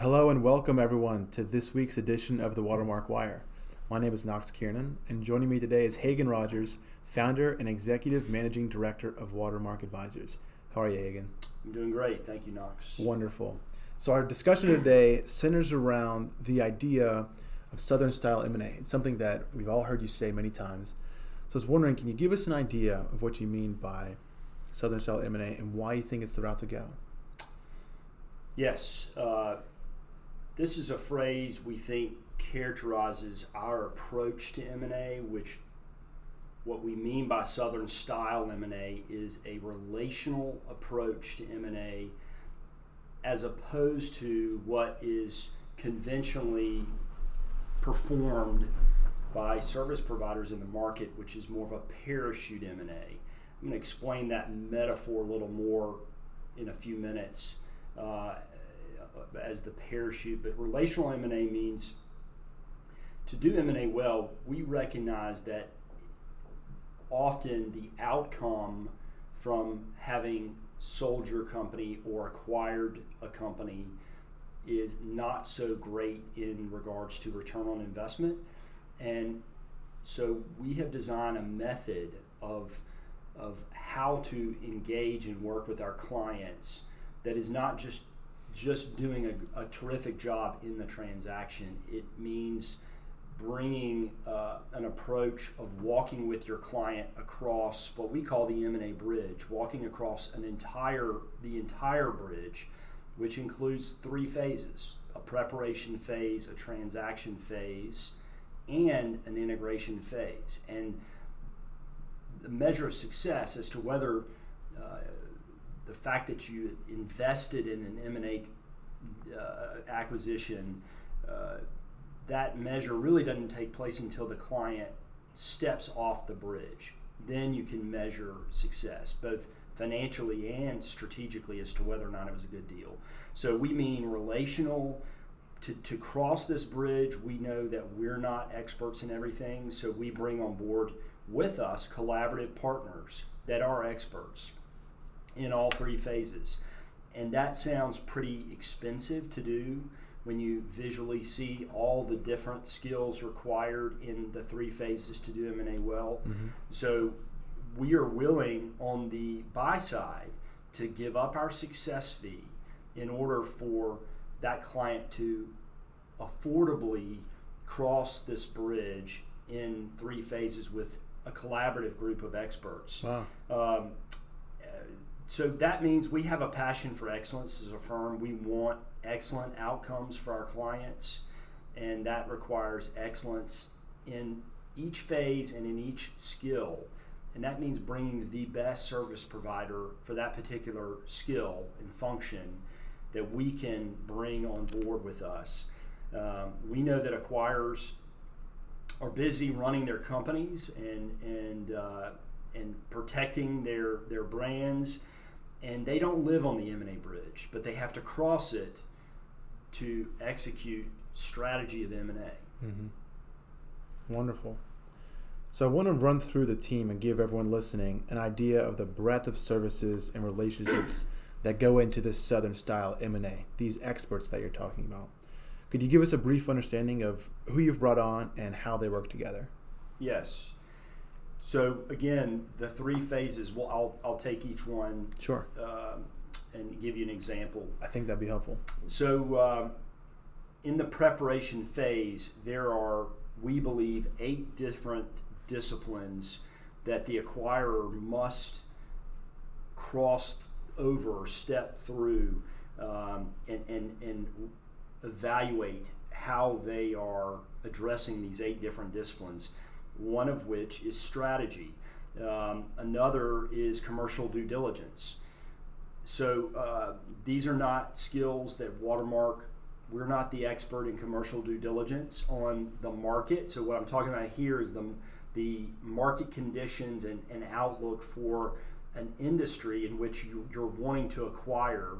Hello and welcome everyone to this week's edition of the Watermark Wire. My name is Knox Kiernan, and joining me today is Hagen Rogers, founder and executive managing director of Watermark Advisors. How are you, Hagen? I'm doing great. Thank you, Knox. Wonderful. So our discussion today centers around the idea of Southern-Style M&A. It's something that we've all heard you say many times. So I was wondering, can you give us an idea of what you mean by Southern-Style M&A and why you think it's the route to go? Yes. This is a phrase we think characterizes our approach to M&A, which what we mean by Southern-Style M&A is a relational approach to M&A as opposed to what is conventionally performed by service providers in the market, which is more of a parachute M&A. I'm going to explain that metaphor a little more in a few minutes as the parachute, but relational M&A means to do M&A well, we recognize that often the outcome from having sold your company or acquired a company is not so great in regards to return on investment. And so we have designed a method of how to engage and work with our clients that is not just doing a terrific job in the transaction. It means bringing an approach of walking with your client across what we call the M&A bridge, walking across the entire bridge, which includes three phases: a preparation phase, a transaction phase, and an integration phase. And the measure of success as to whether the fact that you invested in an M&A acquisition, that measure really doesn't take place until the client steps off the bridge. Then you can measure success, both financially and strategically, as to whether or not it was a good deal. So we mean relational. To cross this bridge, we know that we're not experts in everything, so we bring on board with us collaborative partners that are experts in all three phases. And that sounds pretty expensive to do when you visually see all the different skills required in the three phases to do M&A well. Mm-hmm. So we are willing on the buy side to give up our success fee in order for that client to affordably cross this bridge in three phases with a collaborative group of experts. Wow. So that means we have a passion for excellence as a firm. We want excellent outcomes for our clients, and that requires excellence in each phase and in each skill. And that means bringing the best service provider for that particular skill and function that we can bring on board with us. We know that acquirers are busy running their companies and protecting their brands, and they don't live on the M&A bridge, but they have to cross it to execute strategy of M&A. Mm-hmm. Wonderful. So I want to run through the team and give everyone listening an idea of the breadth of services and relationships that go into this Southern-Style M&A, these experts that you're talking about. Could you give us a brief understanding of who you've brought on and how they work together? Yes. So again, the three phases. Well, I'll take each one. Sure. And give you an example. I think that'd be helpful. So in the preparation phase, there are, we believe, 8 different disciplines that the acquirer must cross over, step through, and evaluate how they are addressing these 8 different disciplines. One of which is strategy. Another is commercial due diligence. So these are not skills that Watermark, we're not the expert in commercial due diligence on the market. So what I'm talking about here is the market conditions and outlook for an industry in which you're wanting to acquire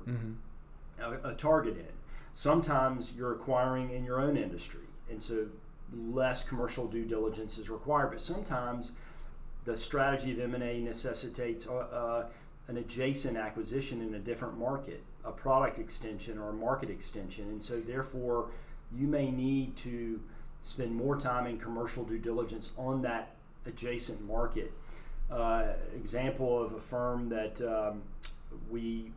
a target in. Sometimes you're acquiring in your own industry, and so less commercial due diligence is required, but sometimes the strategy of M&A necessitates an adjacent acquisition in a different market, a product extension or a market extension. And so therefore you may need to spend more time in commercial due diligence on that adjacent market. Example of a firm that we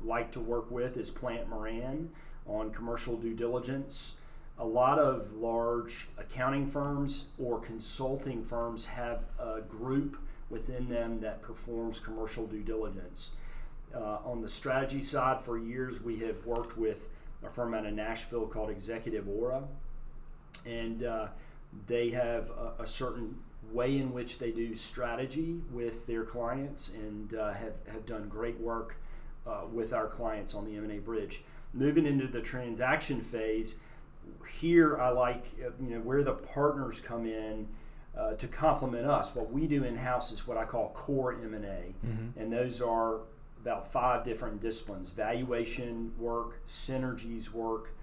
like to work with is Plant Moran on commercial due diligence. A lot of large accounting firms or consulting firms have a group within them that performs commercial due diligence. On the strategy side, for years we have worked with a firm out of Nashville called Executive Aura, and they have a certain way in which they do strategy with their clients, and have done great work with our clients on the M&A bridge. Moving into the transaction phase, here I like where the partners come in to complement us. What we do in-house is what I call core M&A, and those are about 5 different disciplines: valuation work, synergies work,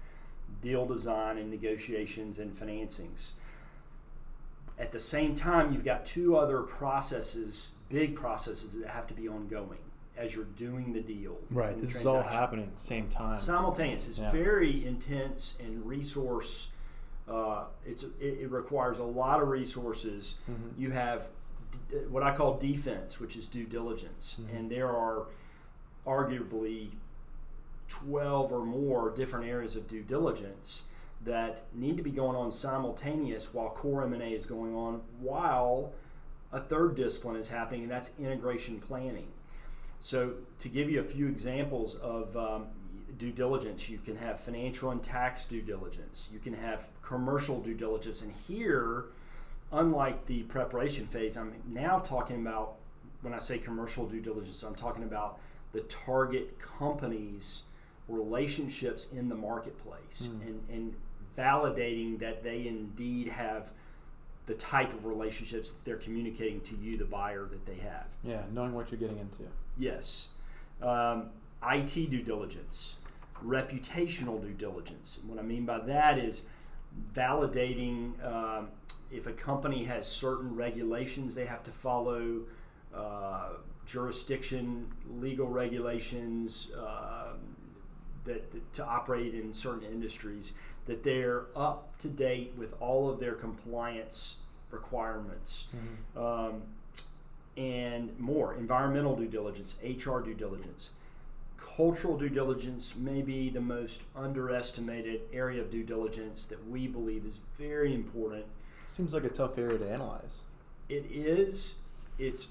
deal design and negotiations, and financings. At the same time, you've got 2 other processes, big processes, that have to be ongoing as you're doing the deal. Right, this is all happening at the same time. Simultaneous. It's very intense and resource. It requires a lot of resources. You have what I call defense, which is due diligence, and there are arguably 12 or more different areas of due diligence that need to be going on simultaneous while core M&A is going on, while a third discipline is happening, and that's integration planning. So to give you a few examples of due diligence, you can have financial and tax due diligence, you can have commercial due diligence, and here, unlike the preparation phase, I'm now talking about, when I say commercial due diligence, I'm talking about the target company's relationships in the marketplace, and validating that they indeed have the type of relationships that they're communicating to you, the buyer, that they have. Yeah, knowing what you're getting into. Yes. IT due diligence, reputational due diligence. And what I mean by that is validating if a company has certain regulations they have to follow, jurisdiction, legal regulations, that to operate in certain industries, that they're up to date with all of their compliance requirements, and more. Environmental due diligence, HR due diligence. Cultural due diligence may be the most underestimated area of due diligence that we believe is very important. Seems like a tough area to analyze. It is. It's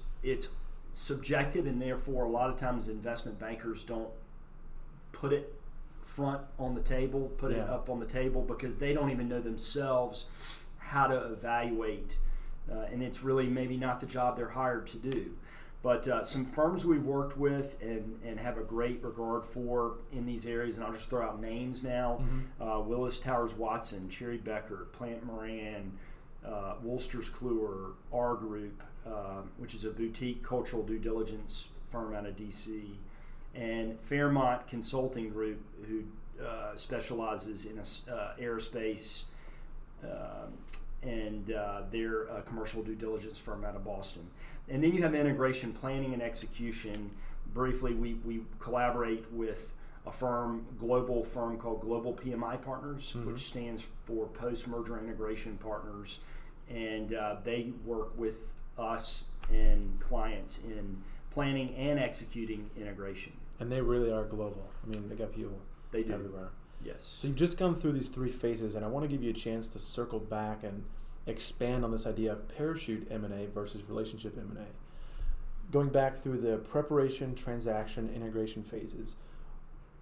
subjective, and therefore a lot of times investment bankers don't put it front on the table, put it up on the table, because they don't even know themselves how to evaluate, and it's really maybe not the job they're hired to do. But some firms we've worked with and have a great regard for in these areas, and I'll just throw out names now: Willis Towers Watson, Cherry Becker, Plant Moran, Wolsters Kluwer, R Group, which is a boutique cultural due diligence firm out of DC, and Fairmont Consulting Group, who specializes in aerospace, and they're a commercial due diligence firm out of Boston. And then you have integration planning and execution. Briefly, we collaborate with a global firm called Global PMI Partners, which stands for Post-Merger Integration Partners, and they work with us and clients in planning and executing integration. And they really are global. I mean, they got people everywhere. Yes. So you've just gone through these 3 phases, and I want to give you a chance to circle back and expand on this idea of parachute M&A versus relationship M&A. Going back through the preparation, transaction, integration phases,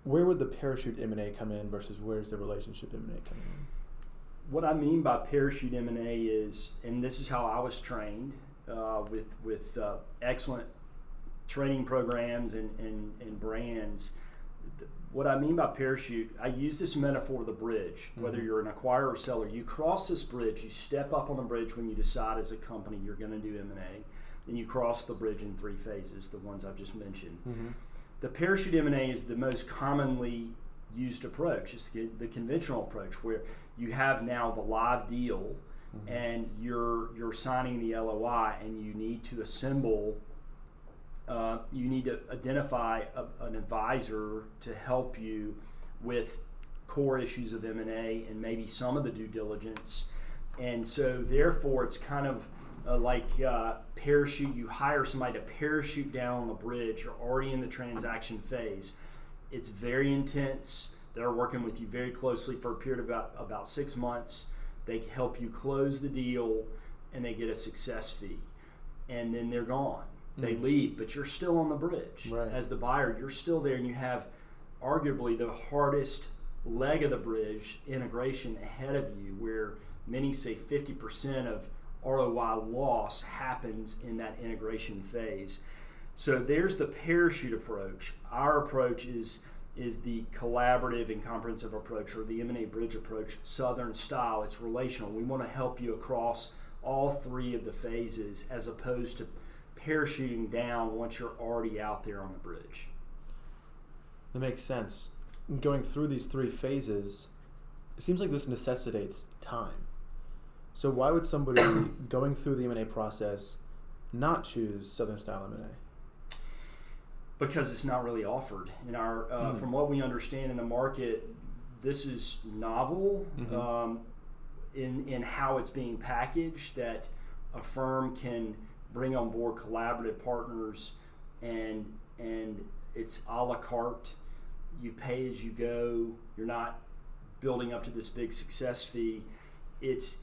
where would the parachute M&A come in versus where's the relationship M&A coming in? What I mean by parachute M&A is, and this is how I was trained, with excellent training programs and brands. What I mean by parachute, I use this metaphor of the bridge. Whether you're an acquirer or seller, you cross this bridge, you step up on the bridge when you decide as a company you're going to do M&A, then you cross the bridge in 3 phases, the ones I've just mentioned. The parachute M&A is the most commonly used approach. It's the conventional approach, where you have now the live deal, and you're signing the LOI, and you need to assemble you need to identify an advisor to help you with core issues of M&A and maybe some of the due diligence. And so therefore it's kind of like parachute. You hire somebody to parachute down on the bridge. You're already in the transaction phase. It's very intense. They're working with you very closely for a period of about 6 months. They help you close the deal and they get a success fee. And then they're gone. They leave, but you're still on the bridge. Right. As the buyer, you're still there, and you have arguably the hardest leg of the bridge, integration, ahead of you, where many say 50% of ROI loss happens in that integration phase. So there's the parachute approach. Our approach is the collaborative and comprehensive approach, or the M&A bridge approach, Southern style. It's relational. We want to help you across all three of the phases, as opposed to parachuting down once you're already out there on the bridge. That makes sense. Going through these three phases, it seems like this necessitates time. So why would somebody going through the M&A process not choose Southern-Style M&A? Because it's not really offered in our. From what we understand in the market, this is novel in how it's being packaged. That a firm can bring on board collaborative partners, and it's a la carte. You pay as you go. You're not building up to this big success fee. It's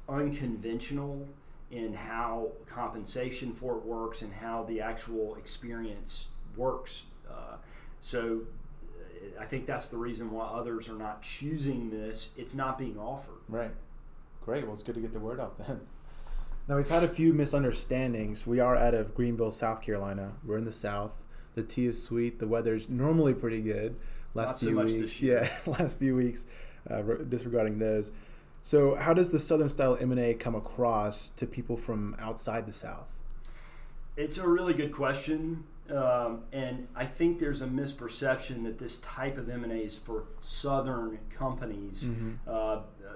unconventional in how compensation for it works and how the actual experience works. So I think that's the reason why others are not choosing this. It's not being offered. Right. Great. Well, it's good to get the word out then. Now, we've had a few misunderstandings. We are out of Greenville, South Carolina. We're in the South. The tea is sweet. The weather's normally pretty good. Not so much this year. Yeah, last few weeks, disregarding those. So how does the Southern-Style M&A come across to people from outside the South? It's a really good question. And I think there's a misperception that this type of M&A is for Southern companies,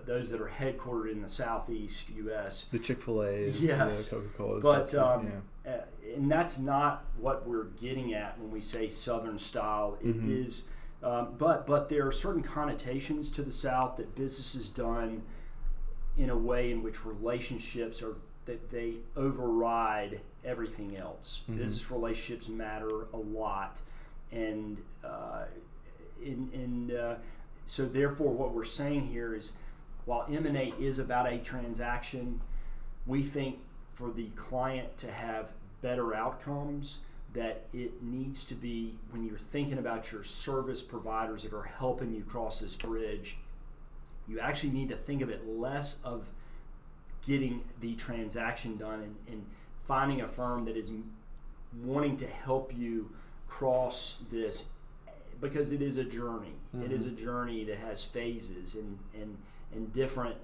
those that are headquartered in the Southeast U.S. The Chick-fil-A's, yes, the Coca-Colas. But and that's not what we're getting at when we say Southern style. It is, but there are certain connotations to the South that business is done in a way in which relationships are that they override everything else. Business relationships matter a lot, and so therefore, what we're saying here is, while M&A is about a transaction, we think for the client to have better outcomes, that it needs to be, when you're thinking about your service providers that are helping you cross this bridge, you actually need to think of it less of getting the transaction done and finding a firm that is wanting to help you cross this, because it is a journey. It is a journey that has phases, and different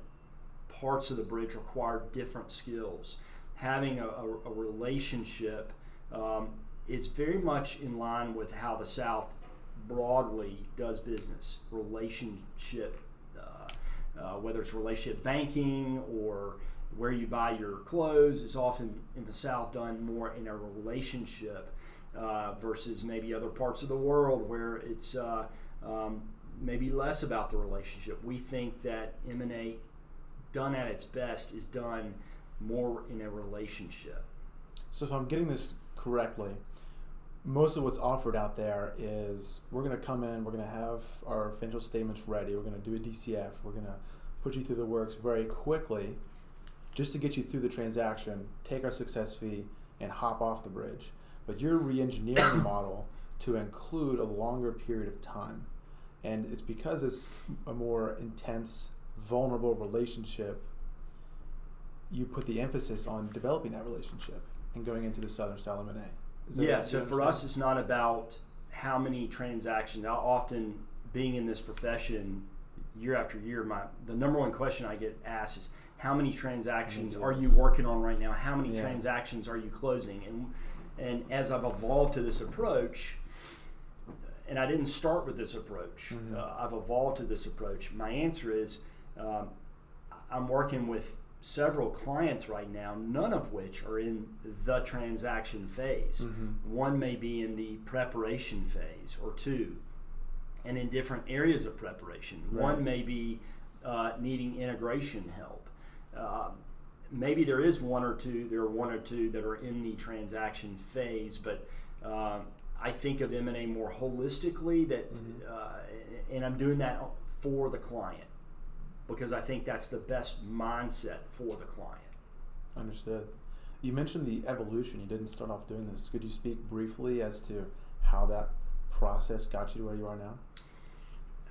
parts of the bridge require different skills. Having a relationship is very much in line with how the South broadly does business. Relationship, whether it's relationship banking or where you buy your clothes, is often in the South done more in a relationship versus maybe other parts of the world where it's maybe less about the relationship. We think that M&A done at its best is done more in a relationship. So if I'm getting this correctly, most of what's offered out there is, we're going to come in, we're going to have our financial statements ready, we're going to do a DCF, we're going to put you through the works very quickly just to get you through the transaction, take our success fee, and hop off the bridge. But you're re-engineering the model to include a longer period of time. And it's because it's a more intense, vulnerable relationship, you put the emphasis on developing that relationship and going into the Southern-Style M&A. Yeah, so for us, it's not about how many transactions. Now, often being in this profession year after year, the number one question I get asked is, how many transactions are you working on right now? How many transactions are you closing? And as I've evolved to this approach, and I didn't start with this approach, I've evolved to this approach. My answer is, I'm working with several clients right now, none of which are in the transaction phase. One may be in the preparation phase or two, and in different areas of preparation. One may be needing integration help. Maybe there are one or two that are in the transaction phase, but I think of M&A more holistically, and I'm doing that for the client because I think that's the best mindset for the client. Understood. You mentioned the evolution. You didn't start off doing this. Could you speak briefly as to how that process got you to where you are now?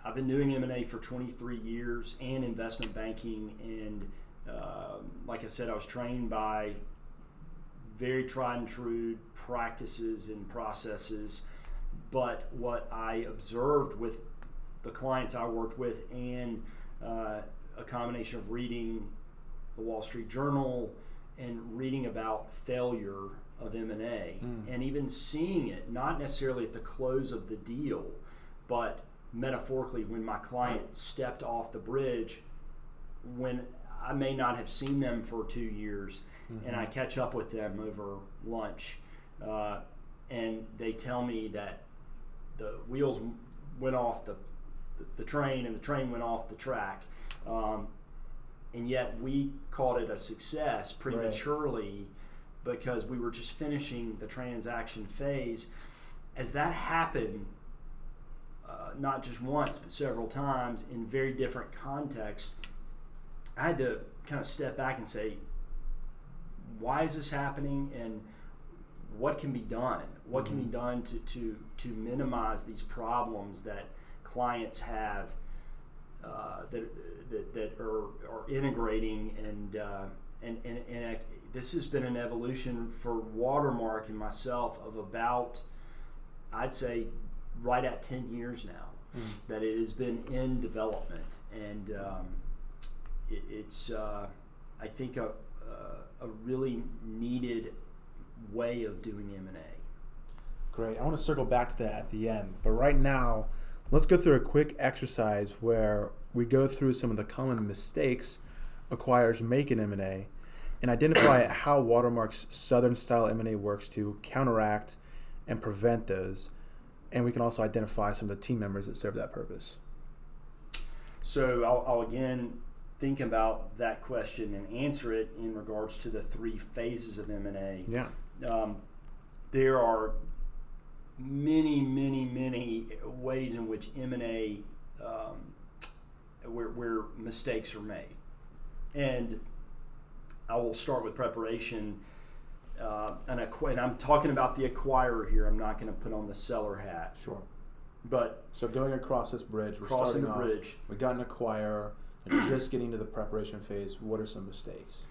I've been doing M&A for 23 years and investment banking, and like I said, I was trained by very tried and true practices and processes, but what I observed with the clients I worked with and a combination of reading the Wall Street Journal and reading about failure of M&A and even seeing it, not necessarily at the close of the deal, but metaphorically when my client stepped off the bridge, when I may not have seen them for 2 years, and I catch up with them over lunch, and they tell me that the wheels went off the train and the train went off the track, and yet we called it a success prematurely because we were just finishing the transaction phase. As that happened, not just once but several times in very different contexts, I had to kind of step back and say, why is this happening, and what can be done? What can be done to minimize these problems that clients have that are integrating, and this has been an evolution for Watermark and myself of about, I'd say, right at 10 years now that it has been in development, and it's I think a really needed way of doing M&A. Great. I want to circle back to that at the end, but right now let's go through a quick exercise where we go through some of the common mistakes acquirers make in M&A and identify how Watermark's Southern-Style M&A works to counteract and prevent those, and we can also identify some of the team members that serve that purpose. So I'll again think about that question and answer it in regards to the 3 phases of M&A. Yeah. There are many ways in which M&A where mistakes are made, and I will start with preparation. And I'm talking about the acquirer here. I'm not going to put on the seller hat. Sure. But so going across this bridge, we're crossing starting the off, bridge. We got an acquirer, and we're just getting to the preparation phase. What are some mistakes?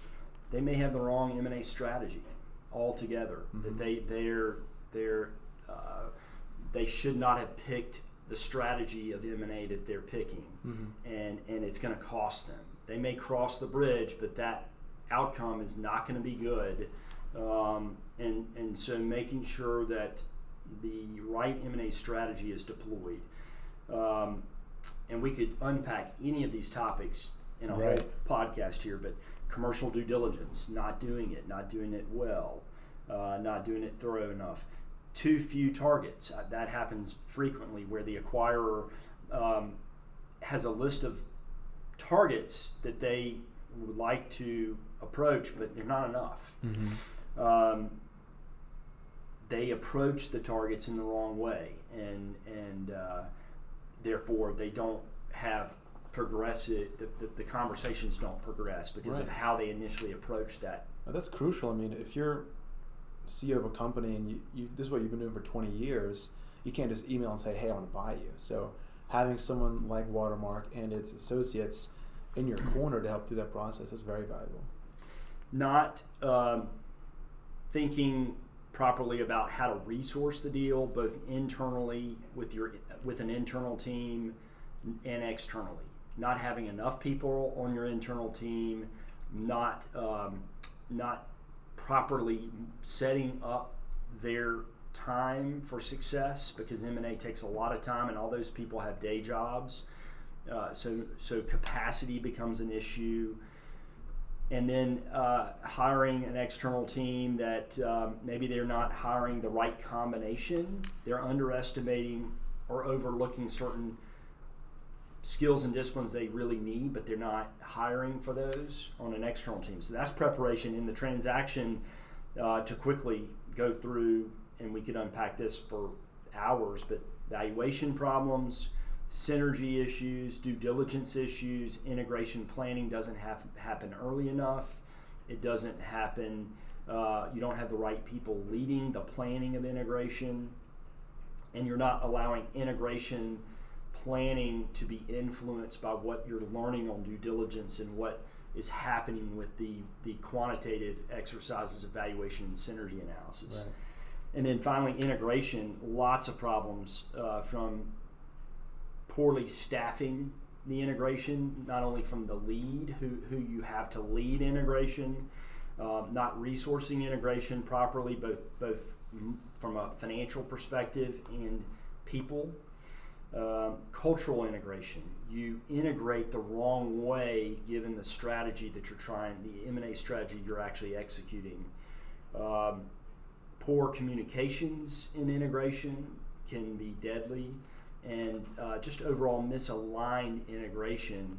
They may have the wrong M&A strategy altogether. That they should not have picked the strategy of M&A that they're picking, and it's going to cost them. They may cross the bridge, but that outcome is not going to be good. And so making sure that the right M&A strategy is deployed. And we could unpack any of these topics in a whole podcast here, but commercial due diligence, not doing it well, not doing it thorough enough. Too few targets. That happens frequently where the acquirer has a list of targets that they would like to approach, but they're not enough. They approach the targets in the wrong way, and therefore they don't have progressive. The conversations don't progress because of how they initially approach that. Well, that's crucial. I mean, if you're CEO of a company and you this is what you've been doing for 20 years, you can't just email and say, "Hey, I want to buy you." So having someone like Watermark and its associates in your corner to help through that process is very valuable. Not thinking properly about how to resource the deal, both internally with an internal team and externally. Not having enough people on your internal team, not properly setting up their time for success, because M&A takes a lot of time and all those people have day jobs. So capacity becomes an issue. and then hiring an external team that maybe they're not hiring the right combination. They're underestimating or overlooking certain skills and disciplines they really need, but they're not hiring for those on an external team. So that's preparation in the transaction. To quickly go through, and we could unpack this for hours, but valuation problems, synergy issues, due diligence issues, integration planning doesn't happen early enough. It doesn't happen, you don't have the right people leading the planning of integration, and you're not allowing integration planning to be influenced by what you're learning on due diligence and what is happening with the quantitative exercises of valuation and synergy analysis. Right. And then finally, integration, lots of problems from poorly staffing the integration, not only from the lead, who you have to lead integration, not resourcing integration properly, both from a financial perspective and people. Cultural integration. You integrate the wrong way given the strategy that you're trying, the M&A strategy you're actually executing. Poor communications in integration can be deadly, and just overall misaligned integration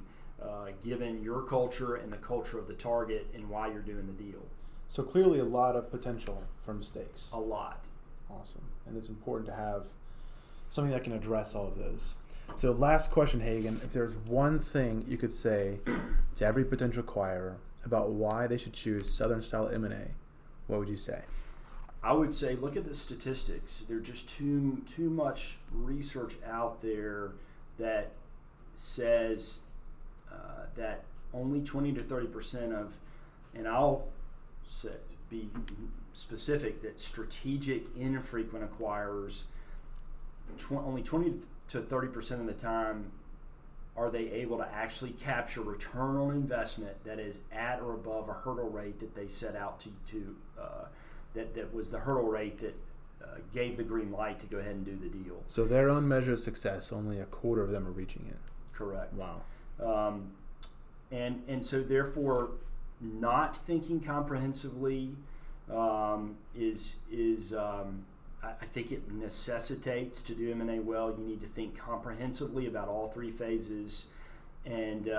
given your culture and the culture of the target and why you're doing the deal. So clearly a lot of potential for mistakes. A lot. Awesome. And it's important to have something that can address all of those. So last question, Hagen, if there's one thing you could say to every potential acquirer about why they should choose Southern-Style M&A, what would you say? I would say look at the statistics. There's just too much research out there that says that only 20 to 30% of, and I'll be specific, that strategic infrequent acquirers, only 20 to 30% of the time are they able to actually capture return on investment that is at or above a hurdle rate that they set out to that was the hurdle rate that gave the green light to go ahead and do the deal. So their own measure of success, only a quarter of them are reaching it. Correct. Wow. And so therefore, not thinking comprehensively is I think it necessitates, to do M&A well, you need to think comprehensively about all three phases, and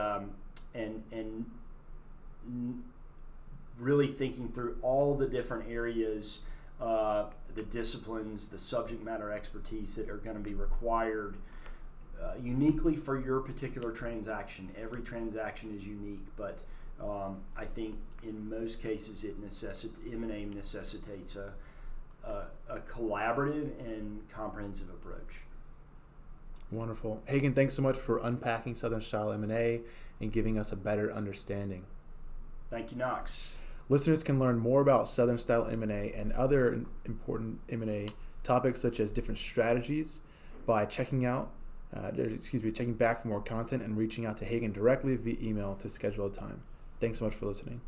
really thinking through all the different areas, the disciplines, the subject matter expertise that are going to be required uniquely for your particular transaction. Every transaction is unique, but I think in most cases M&A necessitates a collaborative and comprehensive approach. Wonderful. Hagen, thanks so much for unpacking Southern-Style M&A and giving us a better understanding. Thank you, Knox. Listeners can learn more about Southern-Style M&A and other important M&A topics such as different strategies by checking back for more content and reaching out to Hagen directly via email to schedule a time. Thanks so much for listening.